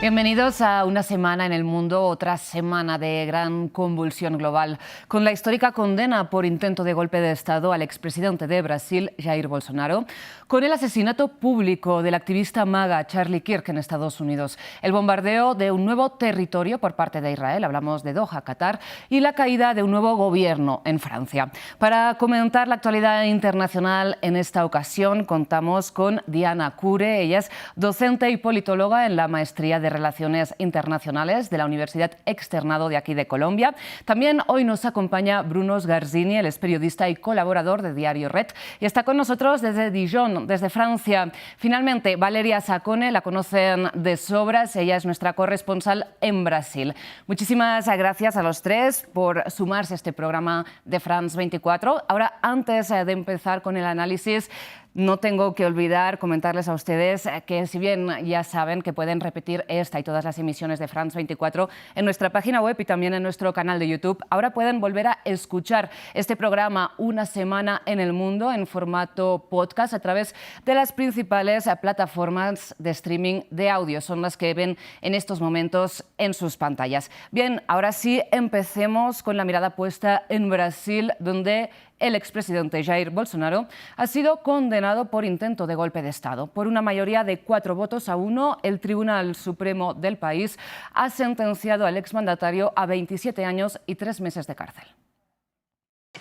Bienvenidos a Una semana en el mundo, otra semana de gran convulsión global, con la histórica condena por intento de golpe de Estado al expresidente de Brasil, Jair Bolsonaro, con el asesinato público del activista MAGA Charlie Kirk en Estados Unidos, el bombardeo de un nuevo territorio por parte de Israel, hablamos de Doha, Qatar, y la caída de un nuevo gobierno en Francia. Para comentar la actualidad internacional en esta ocasión, contamos con Diana Cure. Ella es docente y politóloga en la maestría de Relaciones Internacionales de la Universidad Externado de aquí de Colombia. También hoy nos acompaña Bruno Sgarzini, él es periodista y colaborador de Diario Red, y está con nosotros desde Dijon, desde Francia. Finalmente, Valeria Sacone, la conocen de sobras, ella es nuestra corresponsal en Brasil. Muchísimas gracias a los tres por sumarse a este programa de France 24. Ahora, antes de empezar con el análisis, no tengo que olvidar comentarles a ustedes que, si bien ya saben que pueden repetir esta y todas las emisiones de France 24 en nuestra página web y también en nuestro canal de YouTube, ahora pueden volver a escuchar este programa Una semana en el mundo en formato podcast a través de las principales plataformas de streaming de audio. Son las que ven en estos momentos en sus pantallas. Bien, ahora sí, empecemos con la mirada puesta en Brasil, donde el expresidente Jair Bolsonaro ha sido condenado por intento de golpe de Estado. Por una mayoría de 4-1, el Tribunal Supremo del país ha sentenciado al exmandatario a 27 años y 3 meses de cárcel.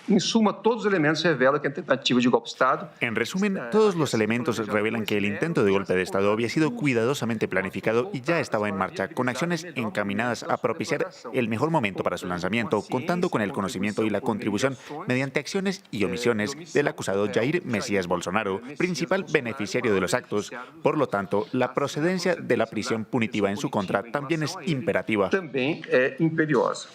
En suma, todos los elementos revelan que la tentativa de golpe de Estado... En resumen, todos los elementos revelan que el intento de golpe de Estado había sido cuidadosamente planificado y ya estaba en marcha, con acciones encaminadas a propiciar el mejor momento para su lanzamiento, contando con el conocimiento y la contribución mediante acciones y omisiones del acusado Jair Messias Bolsonaro, principal beneficiario de los actos. Por lo tanto, la procedencia de la prisión punitiva en su contra también es imperativa. También es imperiosa.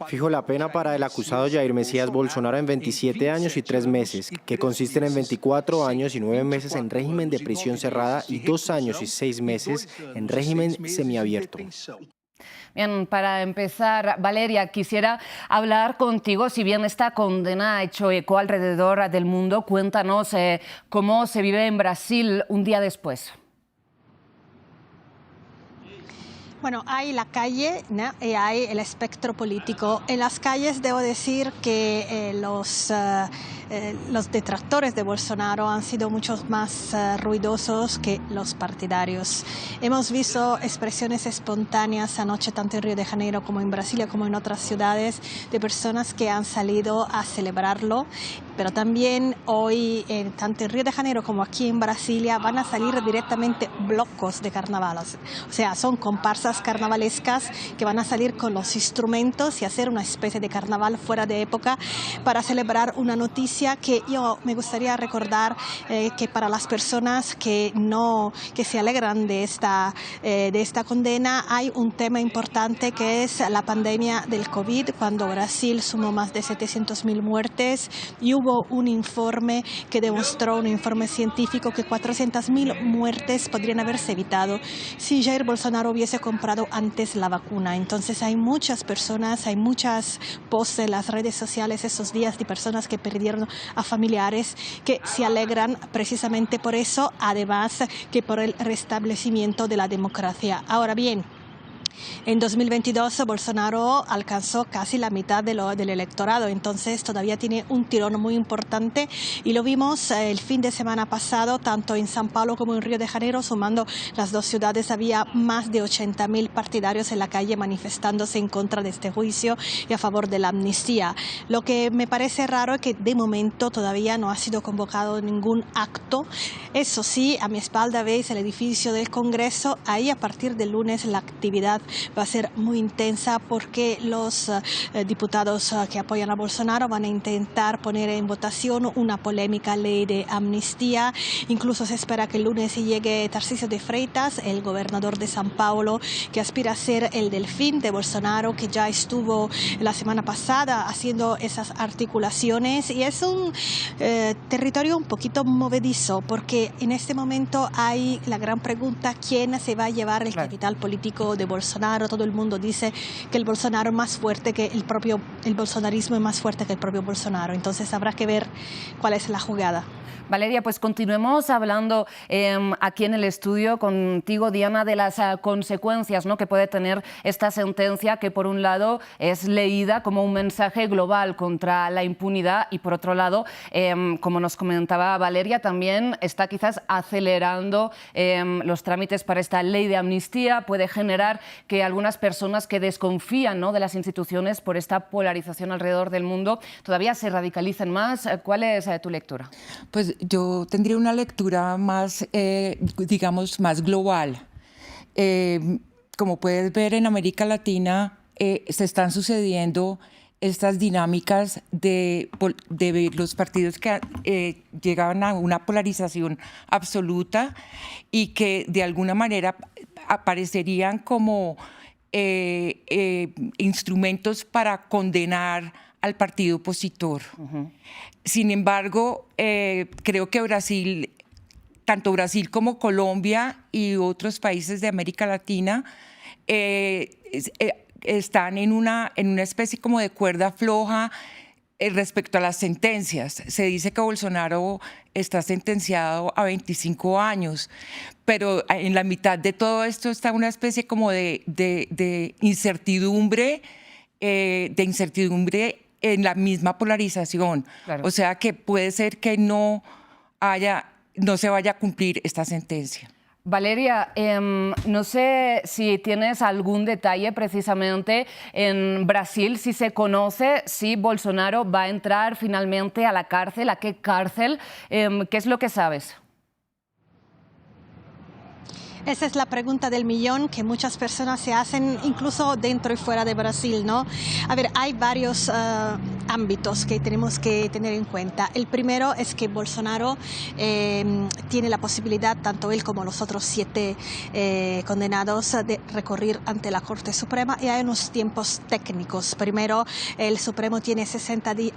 Fijó la pena para el acusado Jair Messias Bolsonaro en 27 años y 3 meses, que consisten en 24 años y 9 meses en régimen de prisión cerrada y 2 años y 6 meses en régimen semiabierto. Bien, para empezar, Valeria, quisiera hablar contigo. Si bien esta condena ha hecho eco alrededor del mundo, cuéntanos cómo se vive en Brasil un día después. Bueno, hay la calle, ¿no? Y hay el espectro político. En las calles debo decir que los detractores de Bolsonaro han sido mucho más ruidosos que los partidarios. Hemos visto expresiones espontáneas anoche tanto en Río de Janeiro como en Brasilia como en otras ciudades de personas que han salido a celebrarlo, pero también hoy tanto en Río de Janeiro como aquí en Brasilia van a salir directamente blocos de carnavales. O sea, son comparsas carnavalescas que van a salir con los instrumentos y hacer una especie de carnaval fuera de época para celebrar una noticia que yo me gustaría recordar que para las personas que se alegran de esta condena hay un tema importante que es la pandemia del COVID, cuando Brasil sumó más de 700.000 muertes y hubo un informe que demostró, un informe científico, que 400.000 muertes podrían haberse evitado si Jair Bolsonaro hubiese comprado antes la vacuna. Entonces hay muchas personas, hay muchas posts en las redes sociales esos días de personas que perdieron a familiares que se alegran precisamente por eso, además que por el restablecimiento de la democracia. Ahora bien, en 2022 Bolsonaro alcanzó casi la mitad del electorado, entonces todavía tiene un tirón muy importante y lo vimos el fin de semana pasado, tanto en São Paulo como en Río de Janeiro, sumando las dos ciudades, había más de 80.000 partidarios en la calle manifestándose en contra de este juicio y a favor de la amnistía. Lo que me parece raro es que de momento todavía no ha sido convocado ningún acto. Eso sí, a mi espalda veis el edificio del Congreso, ahí a partir del lunes la actividad va a ser muy intensa porque los diputados que apoyan a Bolsonaro van a intentar poner en votación una polémica ley de amnistía. Incluso se espera que el lunes llegue Tarcísio de Freitas, el gobernador de São Paulo, que aspira a ser el delfín de Bolsonaro, que ya estuvo la semana pasada haciendo esas articulaciones. Y es un territorio un poquito movedizo porque en este momento hay la gran pregunta: ¿quién se va a llevar el capital político de Bolsonaro? Bolsonaro. Todo el mundo dice que el Bolsonaro es más fuerte que el bolsonarismo es más fuerte que el propio Bolsonaro. Entonces habrá que ver cuál es la jugada. Valeria, pues continuemos hablando aquí en el estudio contigo, Diana, de las consecuencias, ¿no?, que puede tener esta sentencia, que por un lado es leída como un mensaje global contra la impunidad y por otro lado, como nos comentaba Valeria, también está quizás acelerando los trámites para esta ley de amnistía. Puede generar que algunas personas que desconfían, ¿no?, de las instituciones por esta polarización alrededor del mundo todavía se radicalicen más. ¿Cuál es tu lectura? Pues yo tendría una lectura más, digamos, más global. Como puedes ver, en América Latina se están sucediendo estas dinámicas de los partidos que llegaban a una polarización absoluta y que de alguna manera aparecerían como instrumentos para condenar al partido opositor. Sin embargo, creo que Brasil, tanto Brasil como Colombia y otros países de América Latina están en una especie como de cuerda floja respecto a las sentencias. Se dice que Bolsonaro está sentenciado a 25 años, pero en la mitad de todo esto está una especie como de incertidumbre, en la misma polarización. Claro. O sea que puede ser que no se vaya a cumplir esta sentencia. Valeria, no sé si tienes algún detalle precisamente en Brasil, si se conoce si Bolsonaro va a entrar finalmente a la cárcel, a qué cárcel, ¿qué es lo que sabes? Esa es la pregunta del millón que muchas personas se hacen, incluso dentro y fuera de Brasil, ¿no? A ver, hay varios ámbitos que tenemos que tener en cuenta. El primero es que Bolsonaro tiene la posibilidad, tanto él como los otros 7 condenados, de recurrir ante la Corte Suprema, y hay unos tiempos técnicos. Primero, el Supremo tiene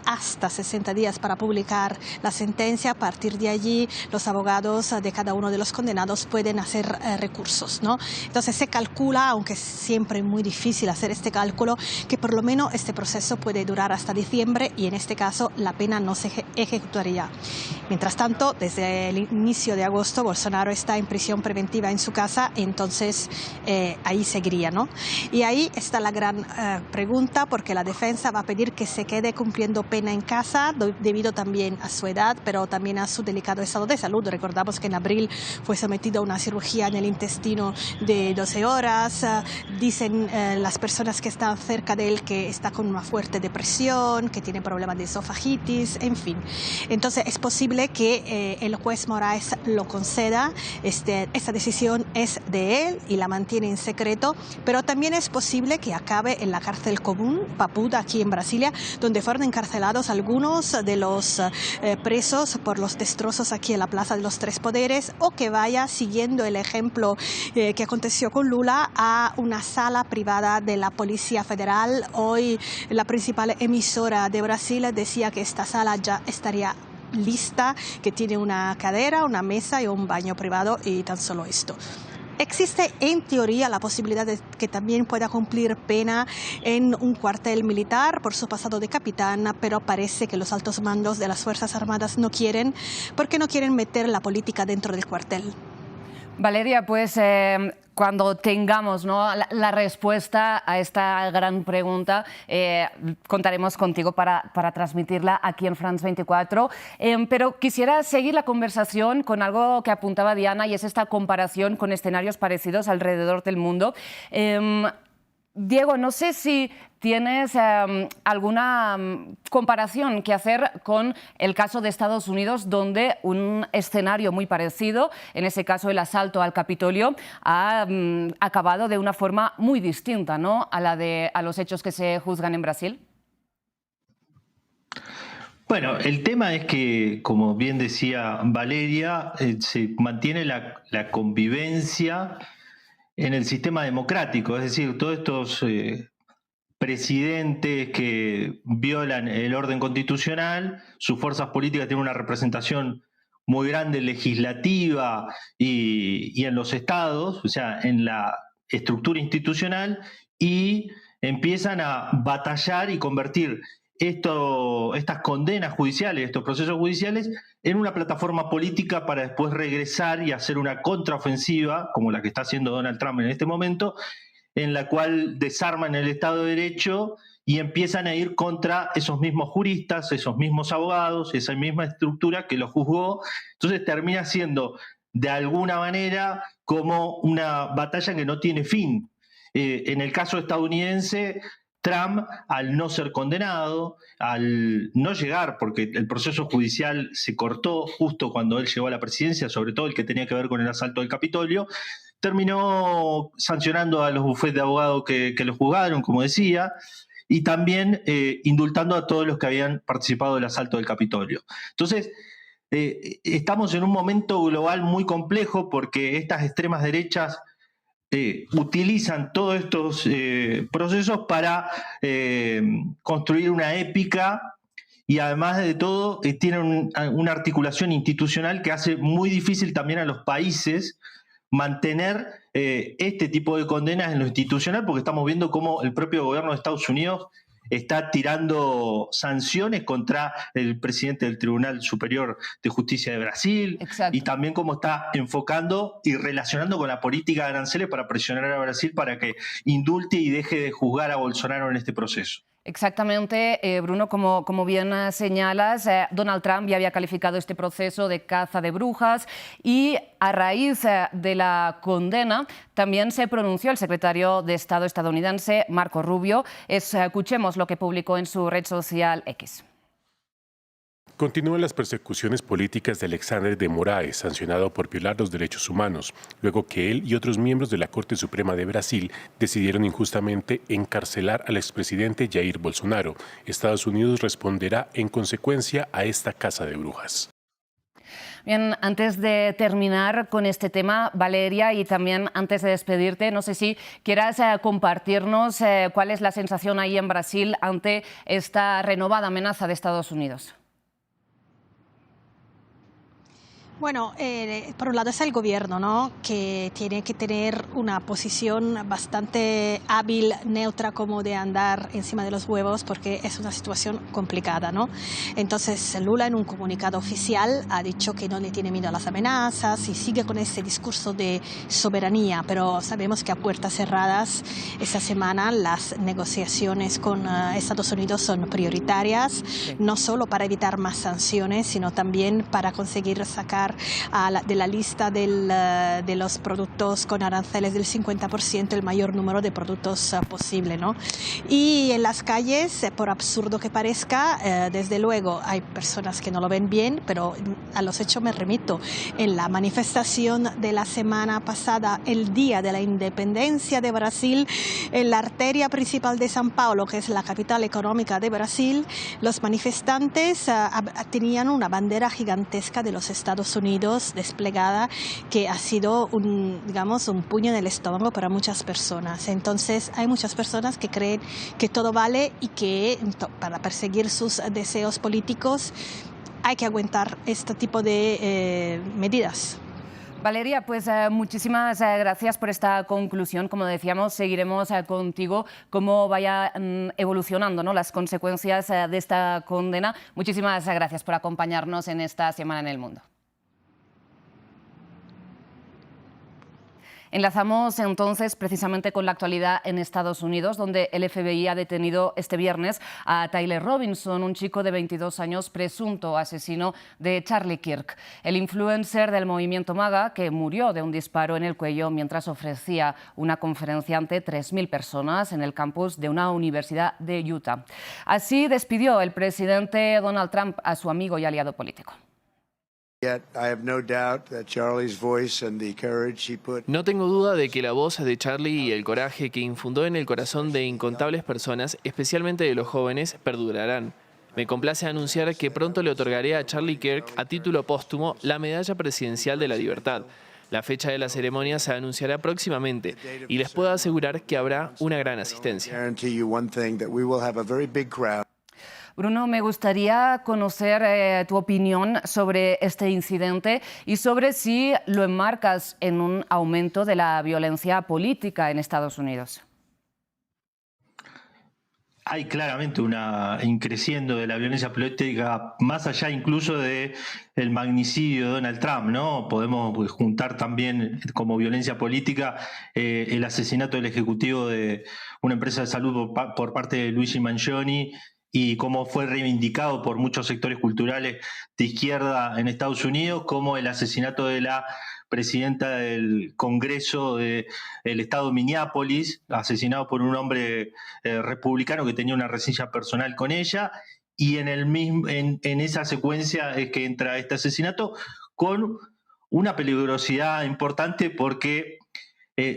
hasta 60 días para publicar la sentencia. A partir de allí, los abogados de cada uno de los condenados pueden hacer recursos, ¿no? Entonces se calcula, aunque es siempre muy difícil hacer este cálculo, que por lo menos este proceso puede durar hasta diciembre y en este caso la pena no se ejecutaría. Mientras tanto, desde el inicio de agosto, Bolsonaro está en prisión preventiva en su casa, entonces ahí seguiría, ¿no? Y ahí está la gran pregunta, porque la defensa va a pedir que se quede cumpliendo pena en casa, debido también a su edad, pero también a su delicado estado de salud. Recordamos que en abril fue sometido a una cirugía en el intestino de 12 horas. Dicen las personas que están cerca de él que está con una fuerte depresión, que tiene problemas de esofagitis, en fin. Entonces es posible que el juez Moraes lo conceda. Esta decisión es de él y la mantiene en secreto, pero también es posible que acabe en la cárcel común, Papuda, aquí en Brasilia, donde fueron encarcelados algunos de los presos por los destrozos aquí en la Plaza de los Tres Poderes, o que vaya siguiendo el ejemplo que aconteció con Lula a una sala privada de la Policía Federal. Hoy la principal emisora de Brasil decía que esta sala ya estaría lista, que tiene una cadera, una mesa y un baño privado, y tan solo esto. Existe en teoría la posibilidad de que también pueda cumplir pena en un cuartel militar por su pasado de capitán, pero parece que los altos mandos de las Fuerzas Armadas no quieren, porque no quieren meter la política dentro del cuartel. Valeria, pues cuando tengamos, ¿no?, la respuesta a esta gran pregunta, contaremos contigo para transmitirla aquí en France 24. Pero quisiera seguir la conversación con algo que apuntaba Diana, y es esta comparación con escenarios parecidos alrededor del mundo. Diego, no sé si tienes alguna comparación que hacer con el caso de Estados Unidos, donde un escenario muy parecido, en ese caso el asalto al Capitolio, ha acabado de una forma muy distinta, ¿no?, a los hechos que se juzgan en Brasil. Bueno, el tema es que, como bien decía Valeria, se mantiene la convivencia en el sistema democrático, es decir, todos estos presidentes que violan el orden constitucional, sus fuerzas políticas tienen una representación muy grande legislativa y en los estados, o sea, en la estructura institucional y empiezan a batallar y convertir estas condenas judiciales, estos procesos judiciales, en una plataforma política para después regresar y hacer una contraofensiva, como la que está haciendo Donald Trump en este momento, en la cual desarman el Estado de Derecho y empiezan a ir contra esos mismos juristas, esos mismos abogados, esa misma estructura que los juzgó. Entonces termina siendo, de alguna manera, como una batalla que no tiene fin. En el caso estadounidense, Trump, al no ser condenado, al no llegar, porque el proceso judicial se cortó justo cuando él llegó a la presidencia, sobre todo el que tenía que ver con el asalto del Capitolio, terminó sancionando a los bufetes de abogados que lo juzgaron, como decía, y también indultando a todos los que habían participado del asalto del Capitolio. Entonces, estamos en un momento global muy complejo porque estas extremas derechas utilizan todos estos procesos para construir una épica y además de todo tienen una articulación institucional que hace muy difícil también a los países mantener este tipo de condenas en lo institucional, porque estamos viendo cómo el propio gobierno de Estados Unidos está tirando sanciones contra el presidente del Tribunal Superior de Justicia de Brasil. Exacto. Y también cómo está enfocando y relacionando con la política de aranceles para presionar a Brasil para que indulte y deje de juzgar a Bolsonaro en este proceso. Exactamente, Bruno, como bien señalas, Donald Trump ya había calificado este proceso de caza de brujas y a raíz de la condena también se pronunció el secretario de Estado estadounidense, Marco Rubio. Escuchemos lo que publicó en su red social X. Continúan las persecuciones políticas de Alexandre de Moraes, sancionado por violar los derechos humanos, luego que él y otros miembros de la Corte Suprema de Brasil decidieron injustamente encarcelar al expresidente Jair Bolsonaro. Estados Unidos responderá en consecuencia a esta caza de brujas. Bien, antes de terminar con este tema, Valeria, y también antes de despedirte, no sé si quieras compartirnos cuál es la sensación ahí en Brasil ante esta renovada amenaza de Estados Unidos. Bueno, por un lado es el gobierno, ¿no?, que tiene que tener una posición bastante hábil, neutra, como de andar encima de los huevos, porque es una situación complicada, ¿no? Entonces Lula en un comunicado oficial ha dicho que no le tiene miedo a las amenazas y sigue con ese discurso de soberanía, pero sabemos que a puertas cerradas esta semana las negociaciones con Estados Unidos son prioritarias, no solo para evitar más sanciones, sino también para conseguir sacar de la lista de los productos con aranceles del 50% el mayor número de productos posible, ¿no? Y en las calles, por absurdo que parezca, desde luego hay personas que no lo ven bien, pero a los hechos me remito. En la manifestación de la semana pasada, el Día de la Independencia de Brasil, en la arteria principal de São Paulo, que es la capital económica de Brasil, los manifestantes tenían una bandera gigantesca de los Estados Unidos desplegada, que ha sido un puño en el estómago para muchas personas. Entonces hay muchas personas que creen que todo vale y que para perseguir sus deseos políticos hay que aguantar este tipo de medidas. Valeria, pues muchísimas gracias por esta conclusión. Como decíamos, seguiremos contigo cómo vayan evolucionando, ¿no?, las consecuencias de esta condena. Muchísimas gracias por acompañarnos en esta Semana en el Mundo. Enlazamos entonces precisamente con la actualidad en Estados Unidos, donde el FBI ha detenido este viernes a Tyler Robinson, un chico de 22 años presunto asesino de Charlie Kirk, el influencer del movimiento MAGA que murió de un disparo en el cuello mientras ofrecía una conferencia ante 3.000 personas en el campus de una universidad de Utah. Así despidió el presidente Donald Trump a su amigo y aliado político. No tengo duda de que la voz de Charlie y el coraje que infundó en el corazón de incontables personas, especialmente de los jóvenes, perdurarán. Me complace anunciar que pronto le otorgaré a Charlie Kirk, a título póstumo, la Medalla Presidencial de la Libertad. La fecha de la ceremonia se anunciará próximamente y les puedo asegurar que habrá una gran asistencia. Bruno, me gustaría conocer tu opinión sobre este incidente y sobre si lo enmarcas en un aumento de la violencia política en Estados Unidos. Hay claramente una increciendo de la violencia política, más allá incluso de el magnicidio de Donald Trump, ¿no? Podemos juntar también como violencia política el asesinato del ejecutivo de una empresa de salud por parte de Luigi Mangione y cómo fue reivindicado por muchos sectores culturales de izquierda en Estados Unidos, como el asesinato de la presidenta del Congreso del estado de Minneapolis, asesinado por un hombre republicano que tenía una rencilla personal con ella, y en esa secuencia es que entra este asesinato con una peligrosidad importante porque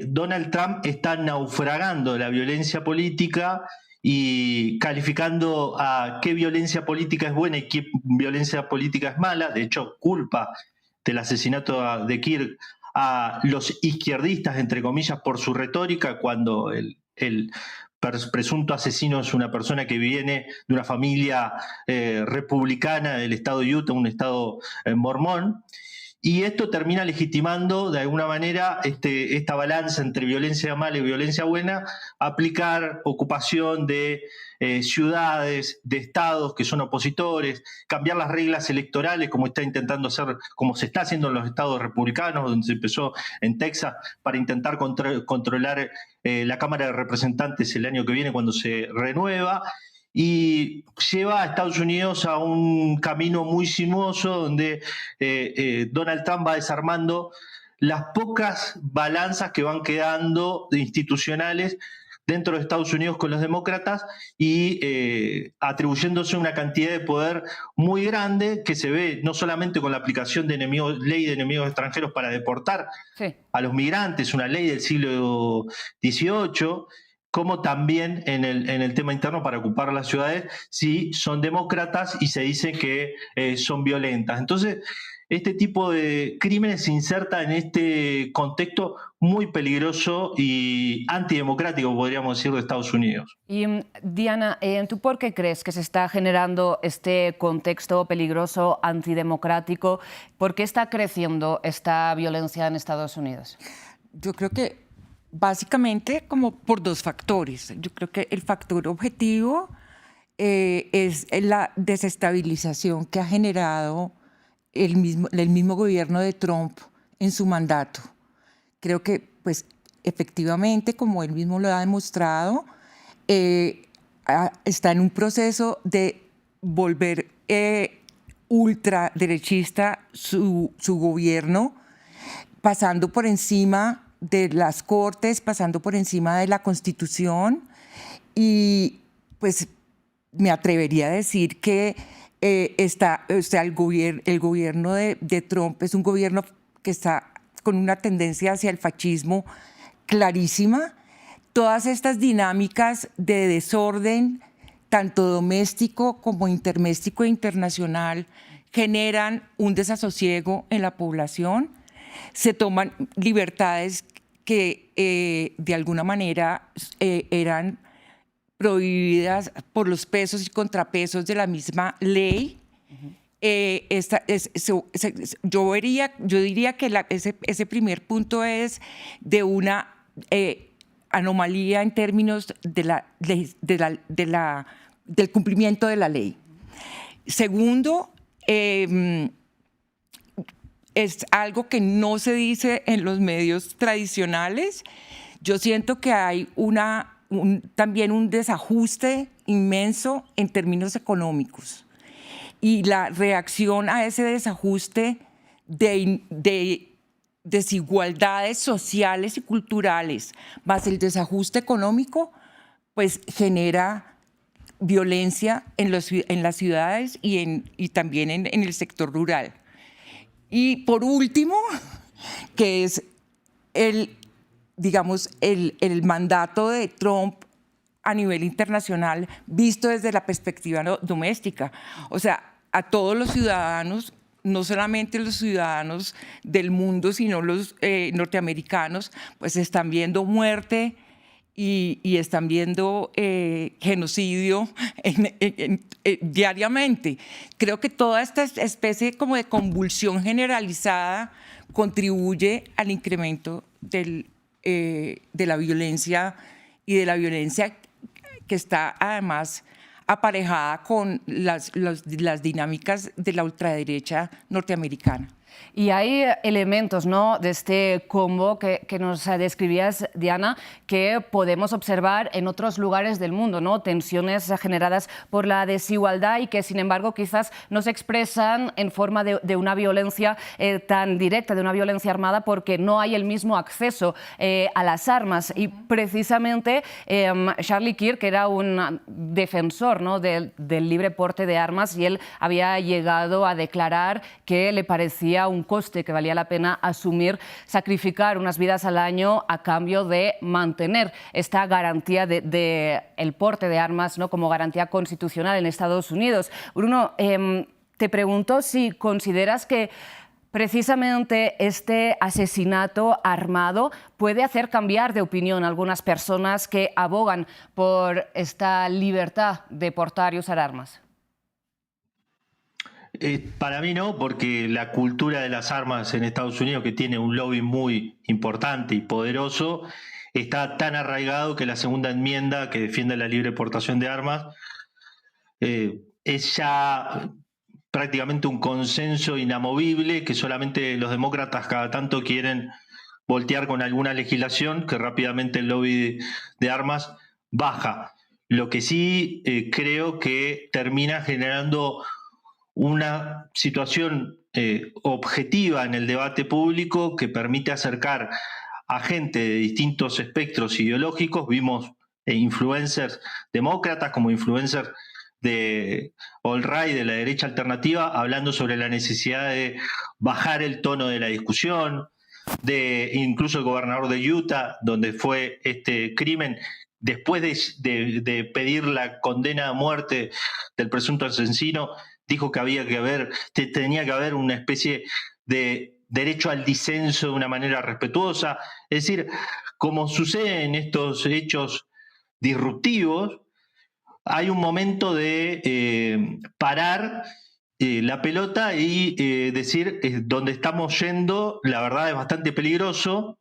Donald Trump está naufragando la violencia política y calificando a qué violencia política es buena y qué violencia política es mala. De hecho, culpa del asesinato de Kirk a los izquierdistas, entre comillas, por su retórica, cuando el presunto asesino es una persona que viene de una familia republicana del estado de Utah, un estado mormón. Y esto termina legitimando de alguna manera esta balanza entre violencia mala y violencia buena, aplicar ocupación de ciudades, de estados que son opositores, cambiar las reglas electorales como está intentando hacer, como se está haciendo en los estados republicanos, donde se empezó en Texas, para intentar controlar la Cámara de Representantes el año que viene cuando se renueva. Y lleva a Estados Unidos a un camino muy sinuoso donde Donald Trump va desarmando las pocas balanzas que van quedando institucionales dentro de Estados Unidos con los demócratas y atribuyéndose una cantidad de poder muy grande que se ve no solamente con la aplicación de ley de enemigos extranjeros para deportar a los migrantes, una ley del siglo XVIII, como también en el tema interno para ocupar las ciudades si son demócratas y se dice que son violentas. Entonces, este tipo de crímenes se inserta en este contexto muy peligroso y antidemocrático, podríamos decir, de Estados Unidos. Y Diana, ¿tú por qué crees que se está generando este contexto peligroso, antidemocrático? ¿Por qué está creciendo esta violencia en Estados Unidos? Yo creo que básicamente como por dos factores. Yo creo que el factor objetivo es la desestabilización que ha generado el mismo gobierno de Trump en su mandato. Creo que, pues, efectivamente, como él mismo lo ha demostrado, está en un proceso de volver ultraderechista su gobierno, pasando por encima de las Cortes, pasando por encima de la Constitución, y pues me atrevería a decir que el gobierno de Trump es un gobierno que está con una tendencia hacia el fascismo clarísima. Todas estas dinámicas de desorden, tanto doméstico como interméstico e internacional, generan un desasosiego en la población. Se toman libertades que de alguna manera eran prohibidas por los pesos y contrapesos de la misma ley. Yo diría que ese primer punto es de una anomalía en términos del cumplimiento de la ley. Segundo, es algo que no se dice en los medios tradicionales. Yo siento que hay también un desajuste inmenso en términos económicos. Y la reacción a ese desajuste de desigualdades sociales y culturales, más el desajuste económico, pues genera violencia en las ciudades y también en el sector rural. Y por último, que es el mandato de Trump a nivel internacional visto desde la perspectiva doméstica. O sea, a todos los ciudadanos, no solamente los ciudadanos del mundo, sino los norteamericanos, pues están viendo muerte y están viendo genocidio diariamente. Creo que toda esta especie como de convulsión generalizada contribuye al incremento de la violencia y de la violencia que está además aparejada con las dinámicas de la ultraderecha norteamericana. Y hay elementos, ¿no?, de este combo que nos describías, Diana, que podemos observar en otros lugares del mundo, ¿no? Tensiones generadas por la desigualdad y que, sin embargo, quizás no se expresan en forma de una violencia tan directa, de una violencia armada, porque no hay el mismo acceso a las armas. Y precisamente Charlie Kirk era un defensor, ¿no?, del libre porte de armas, y él había llegado a declarar que le parecía un coste que valía la pena asumir, sacrificar unas vidas al año a cambio de mantener esta garantía de el porte de armas, ¿no?, como garantía constitucional en Estados Unidos. Bruno, te pregunto si consideras que precisamente este asesinato armado puede hacer cambiar de opinión a algunas personas que abogan por esta libertad de portar y usar armas. Para mí no, porque la cultura de las armas en Estados Unidos, que tiene un lobby muy importante y poderoso, está tan arraigado que la segunda enmienda que defiende la libre portación de armas es ya prácticamente un consenso inamovible que solamente los demócratas cada tanto quieren voltear con alguna legislación que rápidamente el lobby de armas baja. Lo que sí creo que termina generando una situación objetiva en el debate público que permite acercar a gente de distintos espectros ideológicos. Vimos influencers demócratas como influencers de alt-right, de la derecha alternativa, hablando sobre la necesidad de bajar el tono de la discusión, de incluso el gobernador de Utah, donde fue este crimen, después de pedir la condena a muerte del presunto asesino, dijo que tenía que haber una especie de derecho al disenso de una manera respetuosa. Es decir, como sucede en estos hechos disruptivos, hay un momento de parar la pelota y decir dónde estamos yendo, la verdad es bastante peligroso,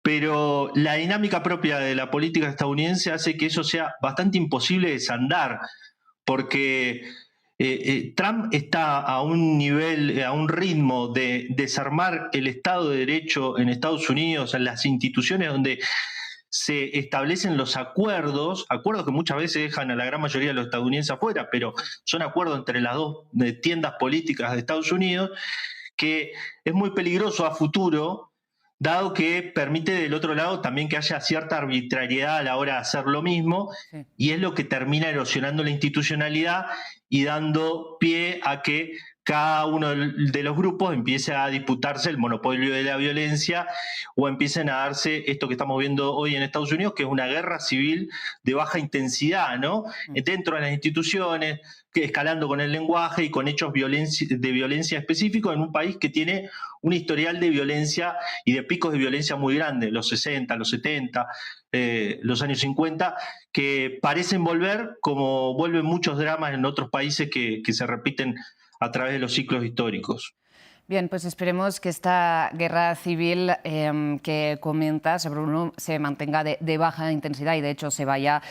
pero la dinámica propia de la política estadounidense hace que eso sea bastante imposible de desandar, porque Trump está a un nivel, a un ritmo de desarmar el Estado de Derecho en Estados Unidos, en las instituciones donde se establecen los acuerdos que muchas veces dejan a la gran mayoría de los estadounidenses afuera, pero son acuerdos entre las dos tiendas políticas de Estados Unidos, que es muy peligroso a futuro, dado que permite del otro lado también que haya cierta arbitrariedad a la hora de hacer lo mismo, sí, y es lo que termina erosionando la institucionalidad y dando pie a que cada uno de los grupos empiece a disputarse el monopolio de la violencia o empiecen a darse esto que estamos viendo hoy en Estados Unidos, que es una guerra civil de baja intensidad, ¿no? Dentro de las instituciones, escalando con el lenguaje y con hechos de violencia específicos en un país que tiene un historial de violencia y de picos de violencia muy grandes, los 60, los 70, los años 50, que parecen volver, como vuelven muchos dramas en otros países que se repiten a través de los ciclos históricos. Bien, pues esperemos que esta guerra civil que comentas, Bruno, se mantenga de baja intensidad y de hecho se vaya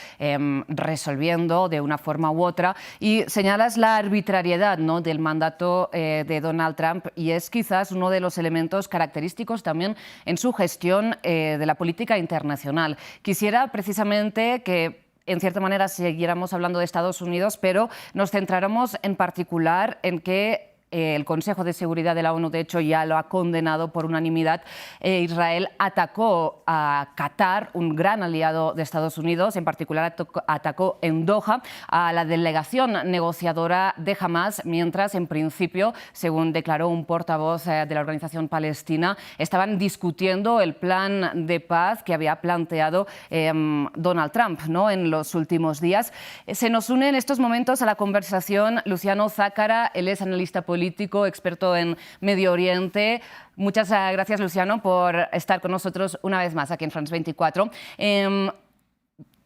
resolviendo de una forma u otra. Y señalas la arbitrariedad, ¿no?, del mandato de Donald Trump, y es quizás uno de los elementos característicos también en su gestión de la política internacional. Quisiera precisamente que en cierta manera siguiéramos hablando de Estados Unidos, pero nos centráramos en particular en que el Consejo de Seguridad de la ONU, de hecho, ya lo ha condenado por unanimidad. Israel atacó a Qatar, un gran aliado de Estados Unidos, en particular atacó en Doha a la delegación negociadora de Hamás, mientras en principio, según declaró un portavoz de la organización palestina, estaban discutiendo el plan de paz que había planteado Donald Trump, ¿no?, en los últimos días. Se nos une en estos momentos a la conversación Luciano Zácara, él es analista político, experto en Medio Oriente. Muchas gracias, Luciano, por estar con nosotros una vez más aquí en France 24.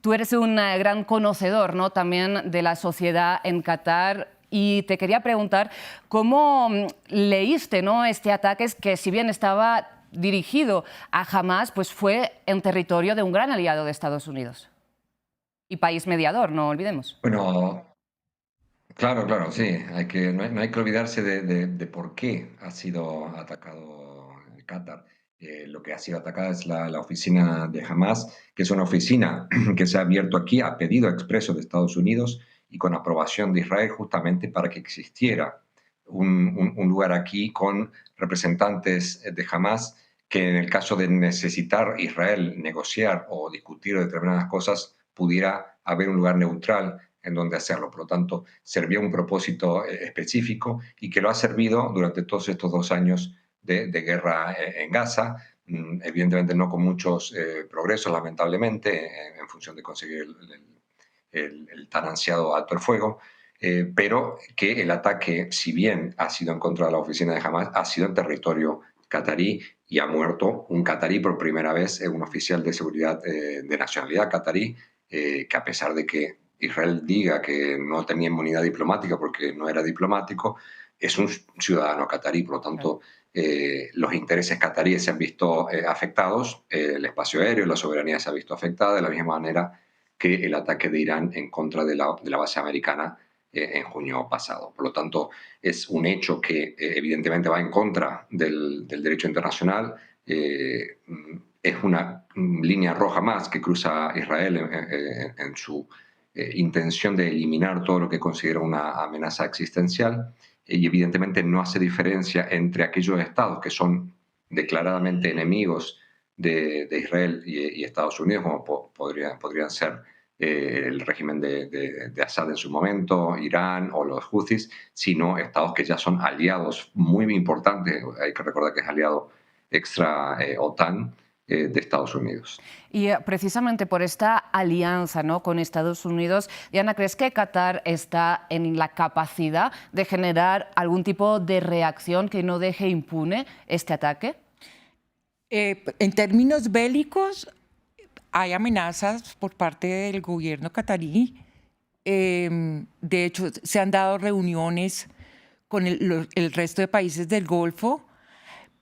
Tú eres un gran conocedor, ¿no?, también de la sociedad en Qatar, y te quería preguntar cómo leíste, ¿no?, este ataque, que si bien estaba dirigido a Hamás, pues fue en territorio de un gran aliado de Estados Unidos y país mediador, no olvidemos. Bueno, claro, sí. No hay que olvidarse de por qué ha sido atacado Qatar. Lo que ha sido atacada es la oficina de Hamas, que es una oficina que se ha abierto aquí a pedido expreso de Estados Unidos y con aprobación de Israel, justamente para que existiera un lugar aquí con representantes de Hamas, que en el caso de necesitar Israel negociar o discutir determinadas cosas, pudiera haber un lugar neutral en donde hacerlo. Por lo tanto, servía un propósito específico y que lo ha servido durante todos estos 2 años de guerra en Gaza, evidentemente no con muchos progresos, lamentablemente, en función de conseguir el tan ansiado alto el fuego, pero que el ataque, si bien ha sido en contra de la oficina de Hamas, ha sido en territorio catarí y ha muerto un catarí por primera vez, un oficial de seguridad de nacionalidad catarí, que a pesar de que Israel diga que no tenía inmunidad diplomática porque no era diplomático, es un ciudadano catarí, por lo tanto, los intereses cataríes se han visto afectados, el espacio aéreo, la soberanía se ha visto afectada de la misma manera que el ataque de Irán en contra de la base americana en junio pasado. Por lo tanto, es un hecho que evidentemente va en contra del derecho internacional, es una línea roja más que cruza Israel en su intención de eliminar todo lo que considera una amenaza existencial, y evidentemente no hace diferencia entre aquellos estados que son declaradamente enemigos de Israel y Estados Unidos, como podrían ser el régimen de Assad en su momento, Irán o los Houthis, sino estados que ya son aliados muy importantes. Hay que recordar que es aliado extra OTAN de Estados Unidos. Y precisamente por esta alianza, ¿no?, con Estados Unidos, Diana, ¿crees que Qatar está en la capacidad de generar algún tipo de reacción que no deje impune este ataque? En términos bélicos, hay amenazas por parte del gobierno catarí. De hecho, se han dado reuniones con el resto de países del Golfo,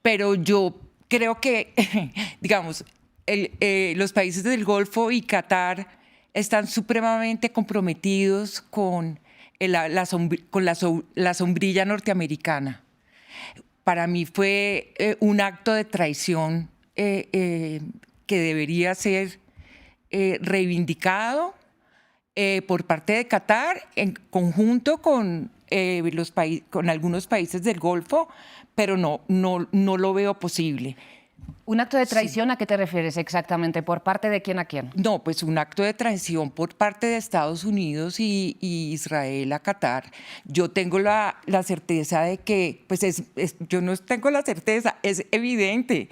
pero yo creo que, digamos, los países del Golfo y Qatar están supremamente comprometidos con la sombrilla norteamericana. Para mí fue un acto de traición que debería ser reivindicado por parte de Qatar en conjunto con algunos países del Golfo, pero no lo veo posible. ¿Un acto de traición? Sí. ¿A qué te refieres exactamente? ¿Por parte de quién a quién? No, pues un acto de traición por parte de Estados Unidos y Israel a Qatar. Yo tengo la certeza de que, pues yo no tengo la certeza, es evidente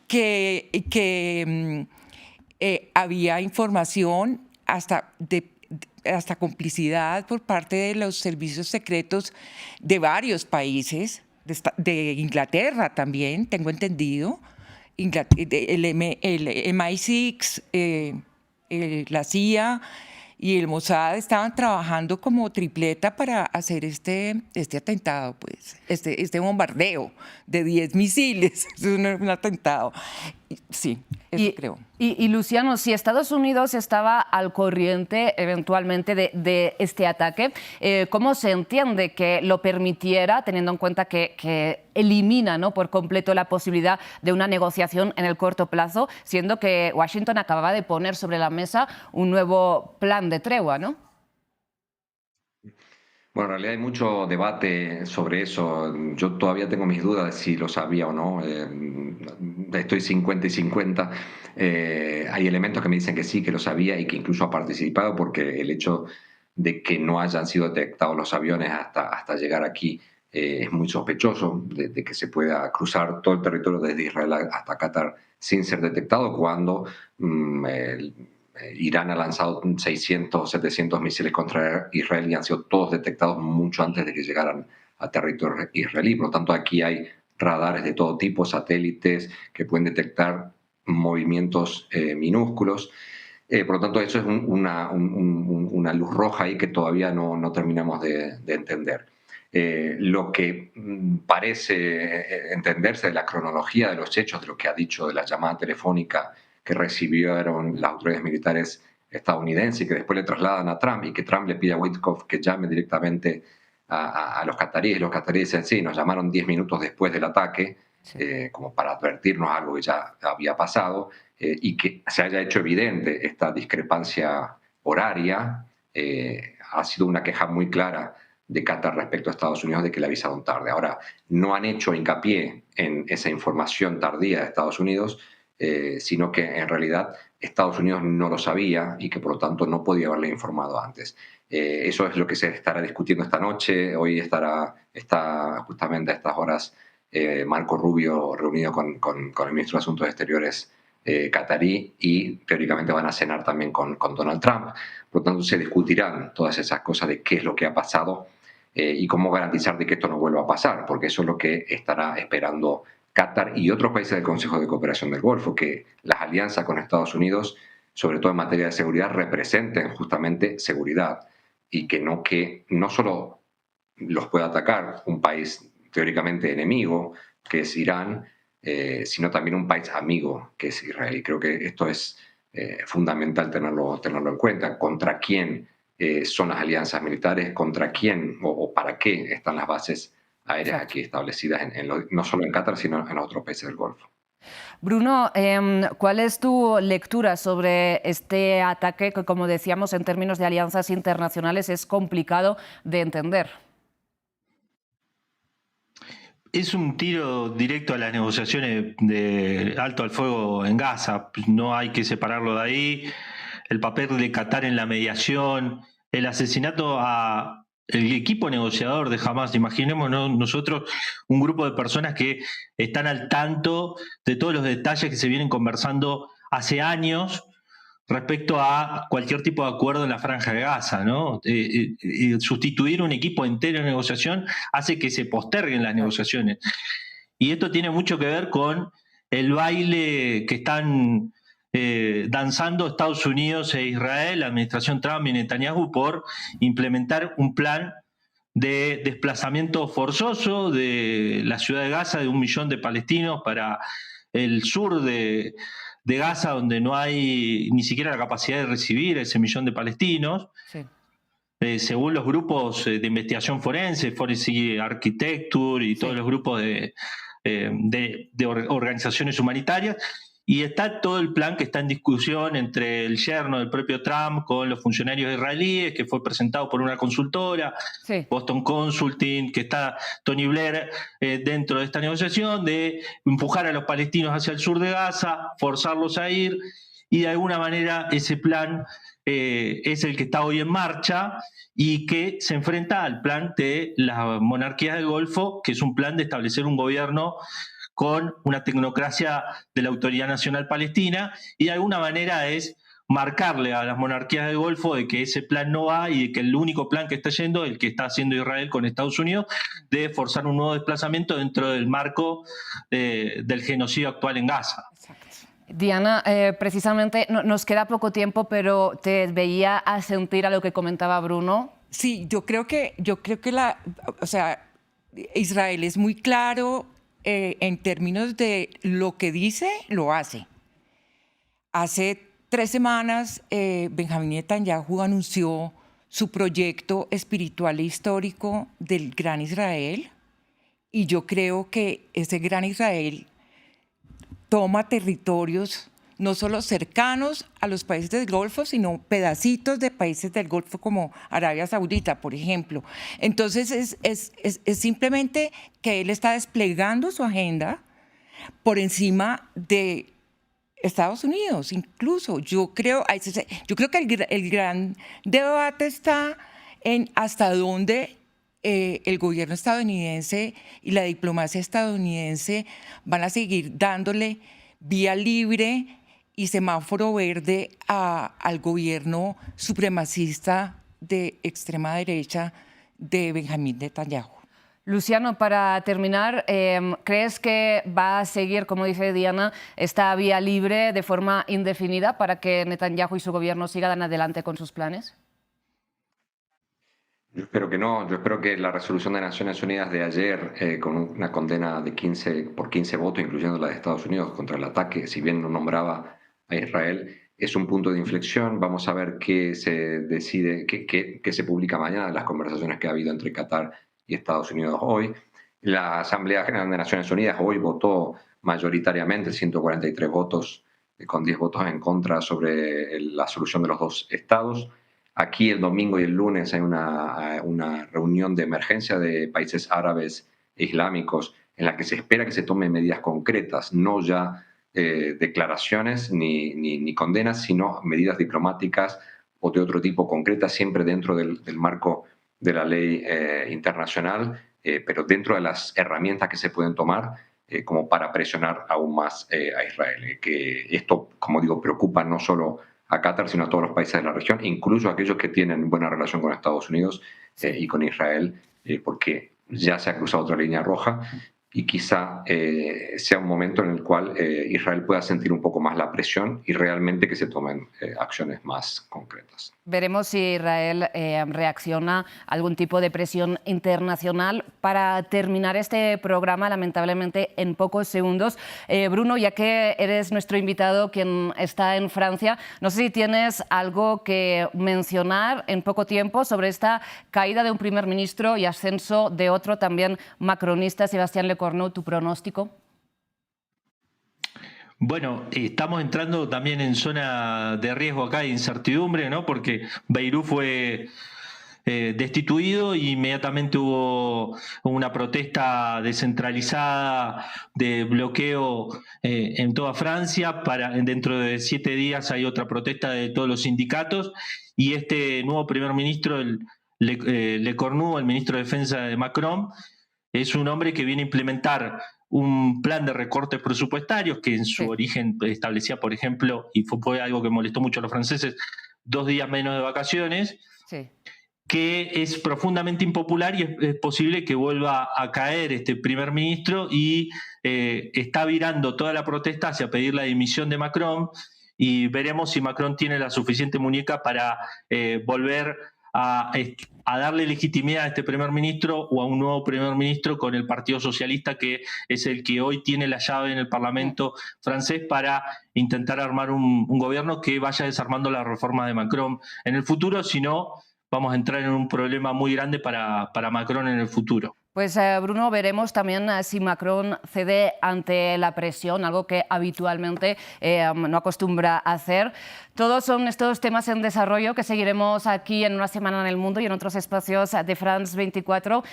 que había información hasta complicidad por parte de los servicios secretos de varios países, de Inglaterra también, tengo entendido. El MI6, la CIA y el Mossad estaban trabajando como tripleta para hacer este atentado, pues, este bombardeo de 10 misiles. Es un atentado. Sí, eso creo. Y Luciano, si Estados Unidos estaba al corriente eventualmente de este ataque, ¿cómo se entiende que lo permitiera, teniendo en cuenta que elimina, ¿no?, por completo la posibilidad de una negociación en el corto plazo, siendo que Washington acababa de poner sobre la mesa un nuevo plan de tregua, ¿no? Bueno, en realidad hay mucho debate sobre eso. Yo todavía tengo mis dudas de si lo sabía o no. Estoy 50 y 50. Hay elementos que me dicen que sí, que lo sabía y que incluso ha participado, porque el hecho de que no hayan sido detectados los aviones hasta llegar aquí es muy sospechoso, de que se pueda cruzar todo el territorio desde Israel hasta Qatar sin ser detectado, cuando Irán ha lanzado 600 o 700 misiles contra Israel y han sido todos detectados mucho antes de que llegaran a territorio israelí. Por lo tanto, aquí hay radares de todo tipo, satélites que pueden detectar movimientos minúsculos. Por lo tanto, eso es una luz roja ahí que todavía no terminamos de entender. Lo que parece entenderse de la cronología de los hechos, de lo que ha dicho de la llamada telefónica que recibieron las autoridades militares estadounidenses y que después le trasladan a Trump y que Trump le pide a Witkoff que llame directamente a los cataríes. Los cataríes dicen, sí, nos llamaron 10 minutos después del ataque, como para advertirnos algo que ya había pasado, y que se haya hecho evidente esta discrepancia horaria. Ha sido una queja muy clara de Qatar respecto a Estados Unidos de que le avisaron tarde. Ahora, no han hecho hincapié en esa información tardía de Estados Unidos, sino que en realidad Estados Unidos no lo sabía y que por lo tanto no podía haberle informado antes. Eso es lo que se estará discutiendo esta noche. Hoy está justamente a estas horas Marco Rubio reunido con el ministro de Asuntos Exteriores catarí, y teóricamente van a cenar también con Donald Trump. Por lo tanto, se discutirán todas esas cosas de qué es lo que ha pasado y cómo garantizar de que esto no vuelva a pasar, porque eso es lo que estará esperando Qatar y otros países del Consejo de Cooperación del Golfo, que las alianzas con Estados Unidos, sobre todo en materia de seguridad, representen justamente seguridad y que no solo los pueda atacar un país teóricamente enemigo, que es Irán, sino también un país amigo, que es Israel. Y creo que esto es fundamental tenerlo en cuenta. ¿Contra quién son las alianzas militares? ¿Contra quién o para qué están las bases aéreas aquí establecidas, no solo en Qatar, sino en otros países del Golfo? Bruno, ¿cuál es tu lectura sobre este ataque que, como decíamos, en términos de alianzas internacionales es complicado de entender? Es un tiro directo a las negociaciones de alto al fuego en Gaza. No hay que separarlo de ahí. El papel de Qatar en la mediación, el asesinato a el equipo negociador de Hamás. Imaginémonos nosotros un grupo de personas que están al tanto de todos los detalles que se vienen conversando hace años respecto a cualquier tipo de acuerdo en la Franja de Gaza, ¿no? Sustituir un equipo entero en negociación hace que se posterguen las negociaciones. Y esto tiene mucho que ver con el baile que están danzando Estados Unidos e Israel, la administración Trump y Netanyahu, por implementar un plan de desplazamiento forzoso de la ciudad de Gaza de 1 millón de palestinos para el sur de Gaza, donde no hay ni siquiera la capacidad de recibir ese 1 millón de palestinos. Sí. Según los grupos de investigación forense, Forensic Architecture y todos los grupos de organizaciones humanitarias. Y está todo el plan que está en discusión entre el yerno del propio Trump con los funcionarios israelíes, que fue presentado por una consultora, Boston Consulting, que está Tony Blair dentro de esta negociación, de empujar a los palestinos hacia el sur de Gaza, forzarlos a ir, y de alguna manera ese plan es el que está hoy en marcha y que se enfrenta al plan de las monarquías del Golfo, que es un plan de establecer un gobierno con una tecnocracia de la Autoridad Nacional Palestina, y de alguna manera es marcarle a las monarquías del Golfo de que ese plan no va y de que el único plan que está yendo, el que está haciendo Israel con Estados Unidos, de forzar un nuevo desplazamiento dentro del marco del genocidio actual en Gaza. Diana, precisamente nos queda poco tiempo, pero te veía asentir a lo que comentaba Bruno. Sí, yo creo que Israel es muy claro en términos de lo que dice, lo hace. Hace 3 semanas Benjamín Netanyahu anunció su proyecto espiritual e histórico del Gran Israel, y yo creo que ese Gran Israel toma territorios no solo cercanos a los países del Golfo, sino pedacitos de países del Golfo como Arabia Saudita, por ejemplo. Entonces es simplemente que él está desplegando su agenda por encima de Estados Unidos, incluso. Yo creo que el gran debate está en hasta dónde el gobierno estadounidense y la diplomacia estadounidense van a seguir dándole vía libre y semáforo verde al gobierno supremacista de extrema derecha de Benjamín Netanyahu. Luciano, para terminar, ¿crees que va a seguir, como dice Diana, esta vía libre de forma indefinida para que Netanyahu y su gobierno sigan adelante con sus planes? Yo espero que no. Yo espero que la resolución de Naciones Unidas de ayer, con una condena de 15 votos, incluyendo la de Estados Unidos, contra el ataque, si bien no nombraba a Israel, es un punto de inflexión. Vamos a ver qué se decide, qué se publica mañana de las conversaciones que ha habido entre Qatar y Estados Unidos hoy. La Asamblea General de Naciones Unidas hoy votó mayoritariamente, 143 votos, con 10 votos en contra, sobre la solución de los dos estados. Aquí el domingo y el lunes hay una reunión de emergencia de países árabes e islámicos en la que se espera que se tomen medidas concretas, no ya declaraciones ni condenas, sino medidas diplomáticas o de otro tipo concretas, siempre dentro del marco de la ley internacional, pero dentro de las herramientas que se pueden tomar como para presionar aún más a Israel. Que esto, como digo, preocupa no solo a Qatar, sino a todos los países de la región, incluso a aquellos que tienen buena relación con Estados Unidos y con Israel, porque ya se ha cruzado otra línea roja y quizá sea un momento en el cual Israel pueda sentir un poco más la presión y realmente que se tomen acciones más concretas. Veremos si Israel reacciona a algún tipo de presión internacional. Para terminar este programa, lamentablemente en pocos segundos, Bruno, ya que eres nuestro invitado, quien está en Francia, no sé si tienes algo que mencionar en poco tiempo sobre esta caída de un primer ministro y ascenso de otro también macronista, Sébastien Lecornu. ¿Tu pronóstico? Bueno, estamos entrando también en zona de riesgo acá, de incertidumbre, ¿no? Porque Beirut fue destituido y inmediatamente hubo una protesta descentralizada de bloqueo en toda Francia. Dentro de 7 días hay otra protesta de todos los sindicatos y este nuevo primer ministro, Lecornu, el ministro de Defensa de Macron, es un hombre que viene a implementar un plan de recortes presupuestarios que en su origen establecía, por ejemplo, y fue algo que molestó mucho a los franceses, 2 días menos de vacaciones, que es profundamente impopular y es posible que vuelva a caer este primer ministro y está virando toda la protesta hacia pedir la dimisión de Macron y veremos si Macron tiene la suficiente muñeca para volver a darle legitimidad a este primer ministro o a un nuevo primer ministro con el Partido Socialista, que es el que hoy tiene la llave en el Parlamento francés para intentar armar un gobierno que vaya desarmando la reforma de Macron en el futuro. Si no, vamos a entrar en un problema muy grande para Macron en el futuro. Pues Bruno, veremos también si Macron cede ante la presión, algo que habitualmente no acostumbra a hacer. Todos son estos temas en desarrollo que seguiremos aquí en Una Semana en el Mundo y en otros espacios de France 24.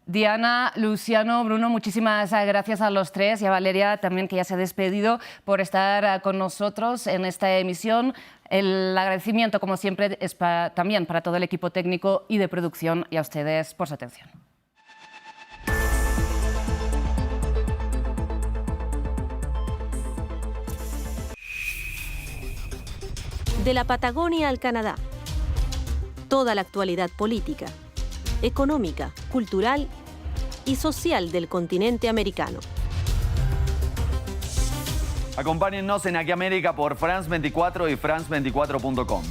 Diana, Luciano, Bruno, muchísimas gracias a los tres y a Valeria también, que ya se ha despedido, por estar con nosotros en esta emisión. El agradecimiento, como siempre, es también para todo el equipo técnico y de producción y a ustedes por su atención. De la Patagonia al Canadá. Toda la actualidad política, económica, cultural y social del continente americano. Acompáñennos en Aquí América por France 24 y France24.com.